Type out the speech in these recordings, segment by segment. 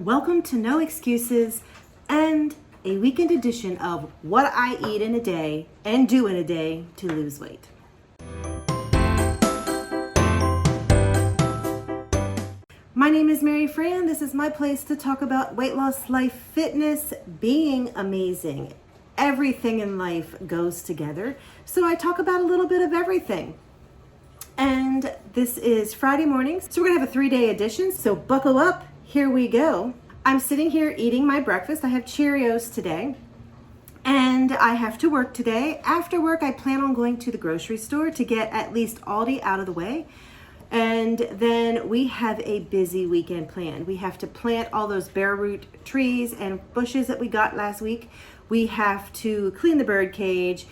Welcome to No Excuses and a weekend edition of What I Eat in a Day and Do in a Day to Lose Weight. My name is Mary Fran. This is my place to talk about weight loss, life, fitness, being amazing. Everything in life goes together. So I talk about a little bit of everything. And this is Friday morning. So we're gonna have a 3-day edition. So buckle up. Here we go. I'm sitting here eating my breakfast. I have Cheerios today and I have to work today. After work, I plan on going to the grocery store to get at least Aldi out of the way. And then we have a busy weekend planned. We have to plant all those bare root trees and bushes that we got last week. We have to clean the bird cage.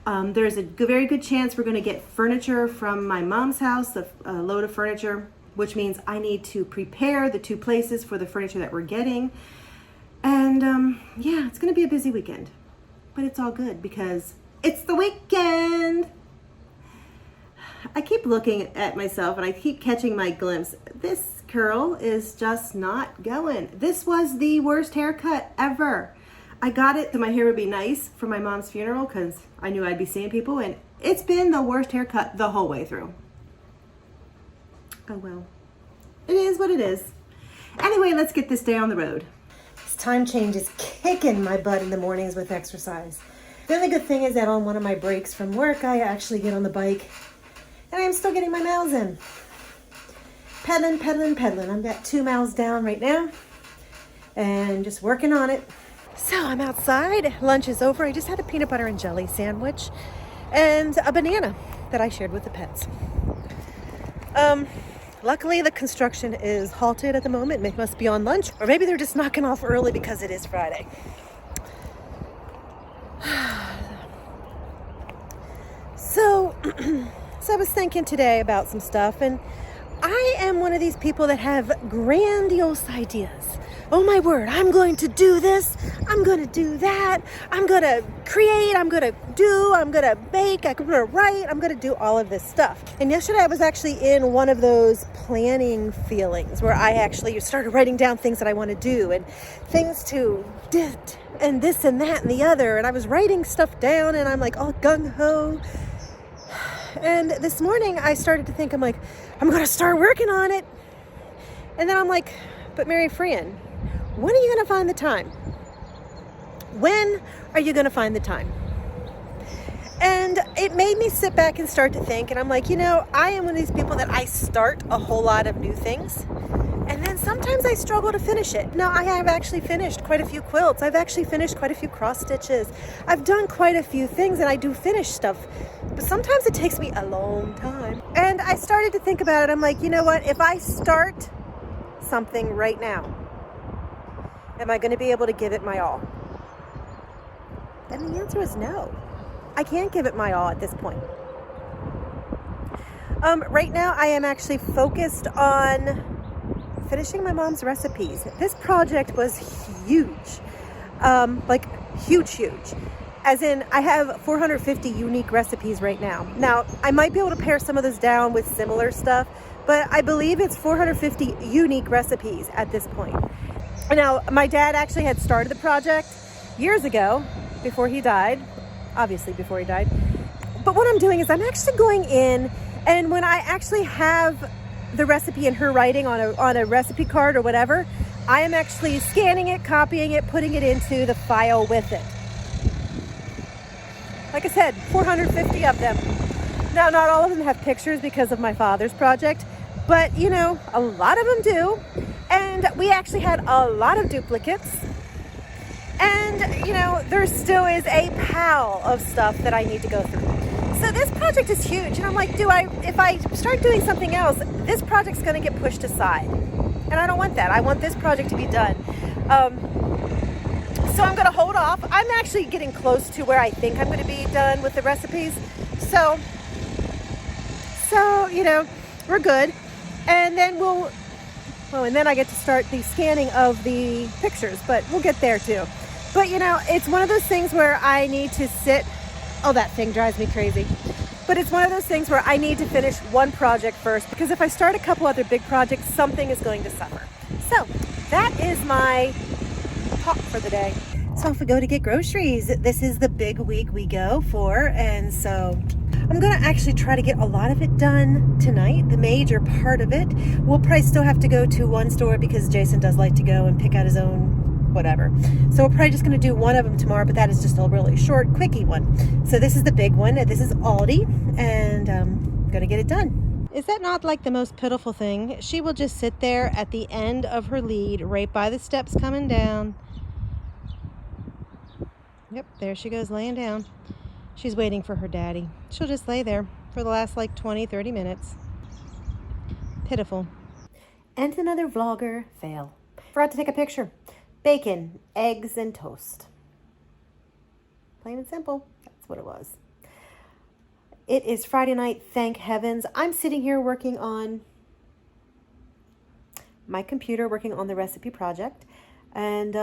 There's a very good chance we're gonna get furniture from my mom's house, a load of furniture, which means I need to prepare the 2 places for the furniture that we're getting. And yeah, it's gonna be a busy weekend, but it's all good because it's the weekend. I keep looking at myself and I keep catching my glimpse. This curl is just not going. This was the worst haircut ever. I got it so my hair would be nice for my mom's funeral because I knew I'd be seeing people, and it's been the worst haircut the whole way through. Oh well, it is what it is. Anyway, let's get this day on the road. This time change is kicking my butt in the mornings with exercise. The only good thing is that on one of my breaks from work, I actually get on the bike and I'm still getting my miles in. Pedaling. I'm at 2 miles down right now and just working on it. So I'm outside, lunch is over. I just had a peanut butter and jelly sandwich and a banana that I shared with the pets. Luckily, the construction is halted at the moment. It must be on lunch, or maybe they're just knocking off early because it is Friday. So I was thinking today about some stuff, and I am one of these people that have grandiose ideas. Oh my word, I'm going to do this, I'm going to do that, I'm going to create, I'm going to bake, I'm going to write, I'm going to do all of this stuff. And yesterday I was actually in one of those planning feelings where I actually started writing down things that I want to do and things to do and this and that and the other. And I was writing stuff down and I'm like all gung-ho. And this morning I started to think, I'm like, I'm going to start working on it. And then I'm like, but Mary Fran, when are you going to find the time? When are you going to find the time? And it made me sit back and start to think. And I'm like, I am one of these people that I start a whole lot of new things. And then sometimes I struggle to finish it. Now, I have actually finished quite a few quilts. I've actually finished quite a few cross stitches. I've done quite a few things and I do finish stuff. But sometimes it takes me a long time. And I started to think about it. I'm like, you know what? If I start something right now, am I going to be able to give it my all? And the answer is no. I can't give it my all at this point. Right now, I am actually focused on finishing my mom's recipes. This project was huge, like huge. As in, I have 450 unique recipes right now. Now, I might be able to pare some of this down with similar stuff, but I believe it's 450 unique recipes at this point. Now, my dad actually had started the project years ago, before he died, obviously before he died. But what I'm doing is I'm actually going in, and when I actually have the recipe in her writing on a recipe card or whatever, I am actually scanning it, copying it, putting it into the file with it. Like I said, 450 of them. Now, not all of them have pictures because of my father's project, but a lot of them do. And we actually had a lot of duplicates. And, there still is a pile of stuff that I need to go through. So this project is huge. And I'm like, if I start doing something else, this project's going to get pushed aside. And I don't want that. I want this project to be done. So I'm going to hold off. I'm actually getting close to where I think I'm going to be done with the recipes. So we're good. And then and then I get to start the scanning of the pictures, but we'll get there too. But it's one of those things where I need to sit. Oh, that thing drives me crazy. But it's one of those things where I need to finish one project first, because if I start a couple other big projects, something is going to suffer. So that is my talk for the day. So if we go to get groceries, this is the big week we go for, and so I'm gonna actually try to get a lot of it done tonight, the major part of it. We'll probably still have to go to one store because Jason does like to go and pick out his own whatever. So we're probably just gonna do one of them tomorrow, but that is just a really short, quickie one. So this is the big one. This is Aldi, and I'm gonna get it done. Is that not like the most pitiful thing? She will just sit there at the end of her lead, right by the steps coming down. Yep, there she goes laying down. She's waiting for her daddy. She'll just lay there for the last like 20-30 minutes. Pitiful. And another vlogger fail. Forgot to take a picture. Bacon, eggs, and toast. Plain and simple. That's what it was. It is Friday night, thank heavens. I'm sitting here working on my computer, working on the recipe project, and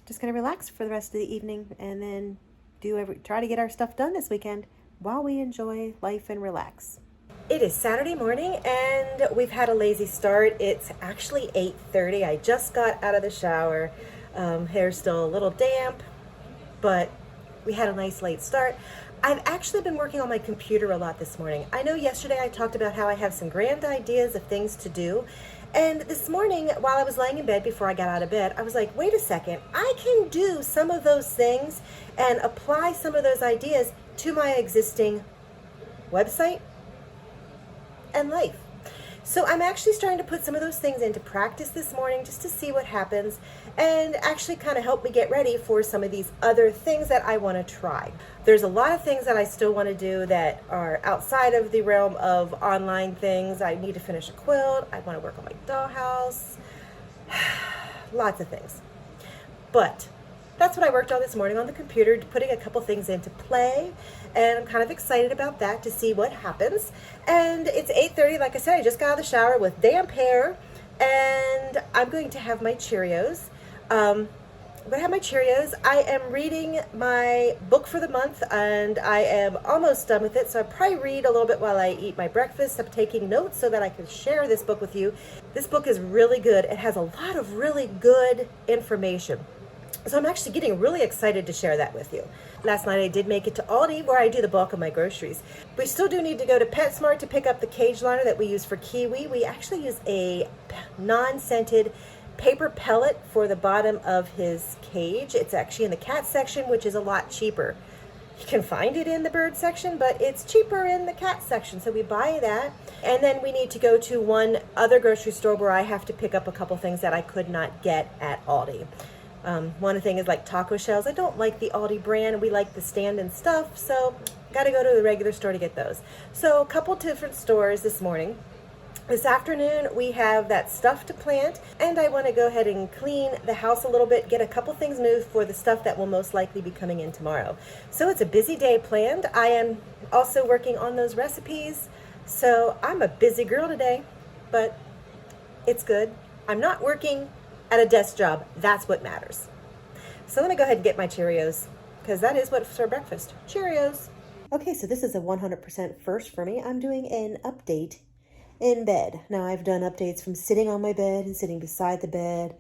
just going to relax for the rest of the evening and then try to get our stuff done this weekend while we enjoy life and relax. It is Saturday morning and we've had a lazy start. It's actually 8:30. I just got out of the shower. Hair's still a little damp, but we had a nice late start. I've actually been working on my computer a lot this morning. I know yesterday I talked about how I have some grand ideas of things to do. And this morning, while I was laying in bed before I got out of bed, I was like, wait a second, I can do some of those things and apply some of those ideas to my existing website and life. So I'm actually starting to put some of those things into practice this morning just to see what happens and actually kind of help me get ready for some of these other things that I want to try. There's a lot of things that I still want to do that are outside of the realm of online things. I need to finish a quilt. I want to work on my dollhouse. Lots of things. But that's what I worked on this morning on the computer, putting a couple things into play, and I'm kind of excited about that to see what happens. And it's 8:30, like I said, I just got out of the shower with damp hair, and I'm going to have my Cheerios. I'm going to have my Cheerios. I am reading my book for the month, and I am almost done with it, so I'll probably read a little bit while I eat my breakfast. I'm taking notes so that I can share this book with you. This book is really good. It has a lot of really good information. So I'm actually getting really excited to share that with you. Last night I did make it to Aldi where I do the bulk of my groceries. We still do need to go to PetSmart to pick up the cage liner that we use for Kiwi. We actually use a non-scented paper pellet for the bottom of his cage. It's actually in the cat section, which is a lot cheaper. You can find it in the bird section, but it's cheaper in the cat section, so we buy that. And then we need to go to one other grocery store where I have to pick up a couple things that I could not get at Aldi. One thing is like taco shells. I don't like the Aldi brand. We like the stand and stuff, so got to go to the regular store to get those. So a couple different stores this morning. This afternoon we have that stuff to plant, and I want to go ahead and clean the house a little bit, get a couple things moved for the stuff that will most likely be coming in tomorrow. So it's a busy day planned. I am also working on those recipes, so I'm a busy girl today, but it's good. I'm not working at a desk job. That's what matters. So let me go ahead and get my Cheerios, because that is what's for breakfast. Cheerios. Okay, so this is a 100% first for me. I'm doing an update in bed. Now, I've done updates from sitting on my bed and sitting beside the bed.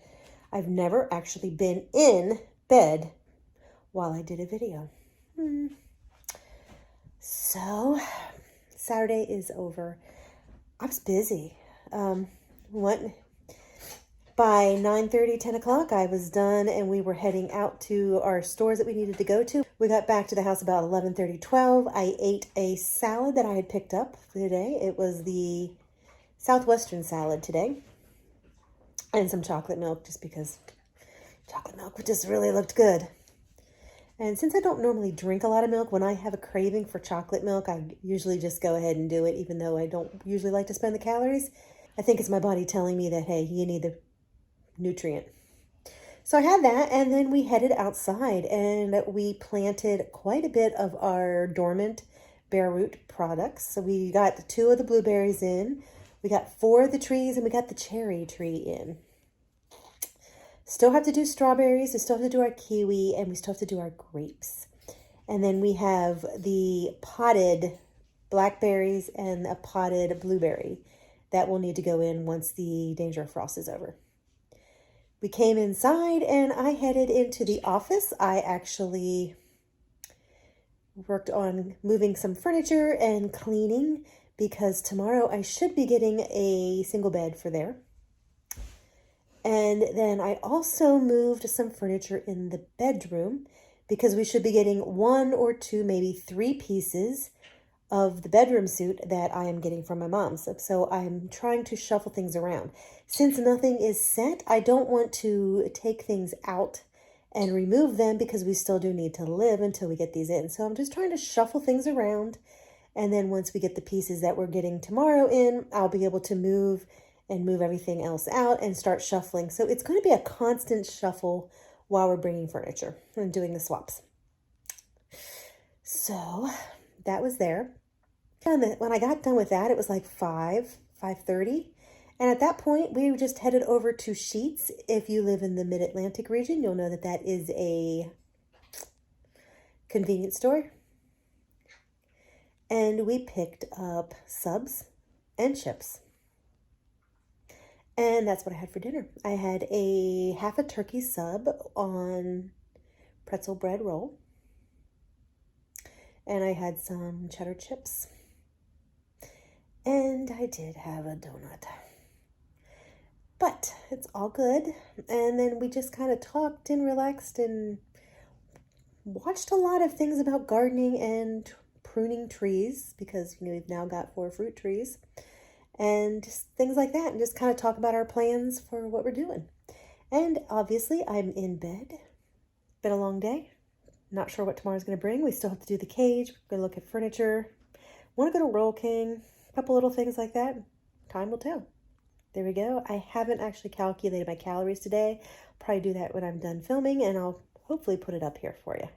I've never actually been in bed while I did a video. So, Saturday is over. I was busy. By 9:30, 10 o'clock, I was done, and we were heading out to our stores that we needed to go to. We got back to the house about 11:30, 12. I ate a salad that I had picked up today. It was the Southwestern salad today, and some chocolate milk, just because chocolate milk just really looked good. And since I don't normally drink a lot of milk, when I have a craving for chocolate milk, I usually just go ahead and do it, even though I don't usually like to spend the calories. I think it's my body telling me that, hey, you need the nutrient. So I had that, and then we headed outside, and we planted quite a bit of our dormant bare root products. So we got 2 of the blueberries in, we got 4 of the trees, and we got the cherry tree in. Still have to do strawberries, we still have to do our kiwi, and we still have to do our grapes. And then we have the potted blackberries and a potted blueberry that will need to go in once the danger of frost is over. We came inside and I headed into the office. I actually worked on moving some furniture and cleaning because tomorrow I should be getting a single bed for there. And then I also moved some furniture in the bedroom because we should be getting 1 or 2, maybe 3 pieces of the bedroom suit that I am getting from my mom's. So I'm trying to shuffle things around. Since nothing is set, I don't want to take things out and remove them because we still do need to live until we get these in. So I'm just trying to shuffle things around. And then once we get the pieces that we're getting tomorrow in, I'll be able to move everything else out and start shuffling. So it's going to be a constant shuffle while we're bringing furniture and doing the swaps. So that was there. And when I got done with that, it was like 5:30. And at that point, we just headed over to Sheetz. If you live in the Mid-Atlantic region, you'll know that that is a convenience store. And we picked up subs and chips. And that's what I had for dinner. I had a half a turkey sub on pretzel bread roll. And I had some cheddar chips. And I did have a donut. But it's all good. And then we just kind of talked and relaxed and watched a lot of things about gardening and pruning trees because, you know, we've now got 4 fruit trees and just things like that, and just kind of talk about our plans for what we're doing. And obviously I'm in bed. Been a long day. Not sure what tomorrow's going to bring. We still have to do the cage. We're going to look at furniture. Want to go to Roll King. A couple little things like that. Time will tell. There we go. I haven't actually calculated my calories today. Probably do that when I'm done filming, and I'll hopefully put it up here for you.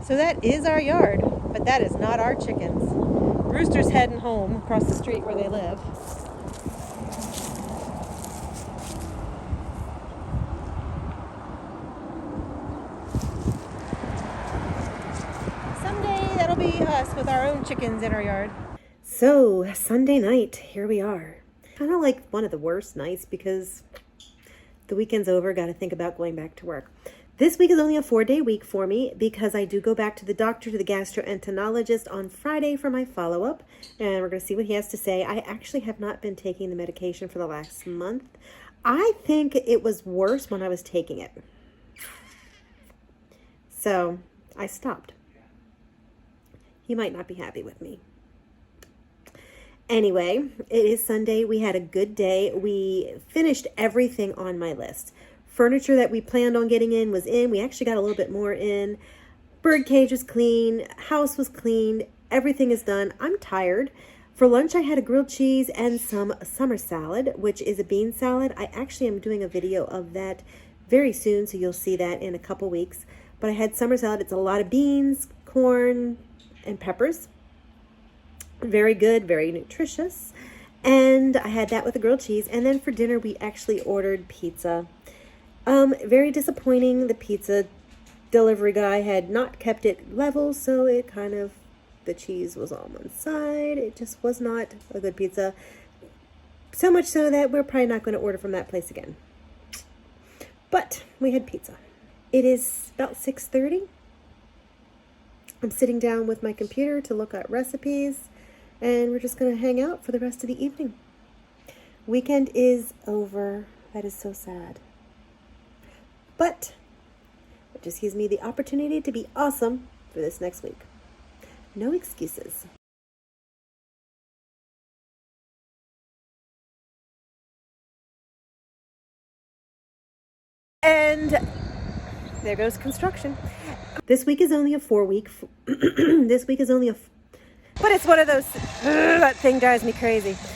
So that is our yard, but that is not our chickens. Rooster's heading home across the street where they live. Someday that'll be us with our own chickens in our yard. So Sunday night, here we are. Kind of like one of the worst nights because the weekend's over, got to think about going back to work. This week is only a 4-day week for me because I do go back to the doctor, to the gastroenterologist on Friday for my follow-up, and we're going to see what he has to say. I actually have not been taking the medication for the last month. I think it was worse when I was taking it. So I stopped. He might not be happy with me. Anyway, it is Sunday. We had a good day. We finished everything on my list. Furniture that we planned on getting in was in. We actually got a little bit more in. Bird cage was clean. House was cleaned. Everything is done. I'm tired. For lunch, I had a grilled cheese and some summer salad, which is a bean salad. I actually am doing a video of that very soon, so you'll see that in a couple weeks. But I had summer salad. It's a lot of beans, corn, and peppers. Very good, very nutritious. And I had that with a grilled cheese. And then for dinner, we actually ordered pizza. Very disappointing. The pizza delivery guy had not kept it level, so it kind of, the cheese was on one side. It just was not a good pizza. So much so that we're probably not going to order from that place again. But we had pizza. It is about 6:30. I'm sitting down with my computer to look at recipes, and we're just going to hang out for the rest of the evening. Weekend is over. That is so sad. But it just gives me the opportunity to be awesome for this next week. No excuses. And there goes construction. This week is only a 4-week. This week is only a... But it's one of those... that thing drives me crazy.